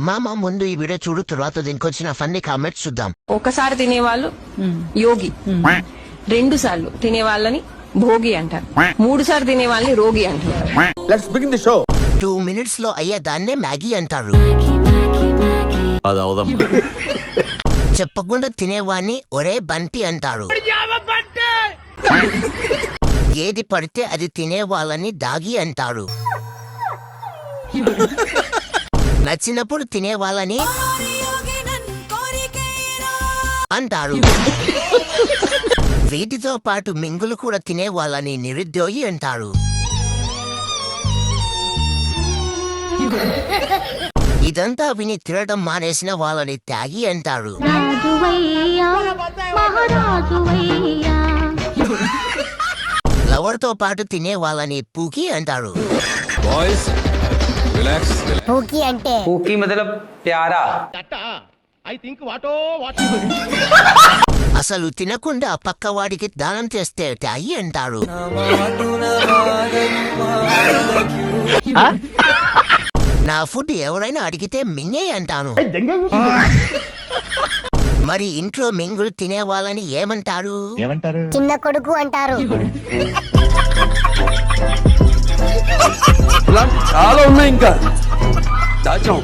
మామ ముందు ఈ వీడియో చూడు, తర్వాత దీనికి వచ్చిన ఫన్నీ కామెంట్స్ చూద్దాం. ఒకసారి తినేవాళ్ళు యోగి, 2 సార్లు తినే వాళ్ళని భోగి అంటారు, 3 సార్లు తినే వాళ్ళని రోగి అంటారు. 2 minutes లో అయ్యే దాన్నే మ్యాగీ అంటారు. చెప్పకుండా తినేవాన్ని ఒరే బంటి అంటారు. ఏది పడితే అది తినే వాళ్ళని దాగి అంటారు. నచ్చినప్పుడు తినే వాళ్ళని అంటారు. వీటితో పాటు మింగులు కూడా తినే వాళ్ళని నిరుద్యోగి అంటారు. ఇదంతా విని తినడం మానేసిన వాళ్ళని త్యాగి అంటారు. లవర్తో పాటు తినే వాళ్ళని పూకి అంటారు. పూకి అంటే పూకి మతలబ్ ప్యారా. అసలు తినకుండా పక్కవాడికి దానం చేస్తే త్యాగి అంటారు. నా ఫుడ్ ఎవరైనా అడిగితే మింగే అంటాను. మరి ఇంట్లో మింగులు తినే వాళ్ళని ఏమంటారు? చిన్న కొడుకు అంటారు. చాలా ఉన్నాయి ఇంకా దాచాం.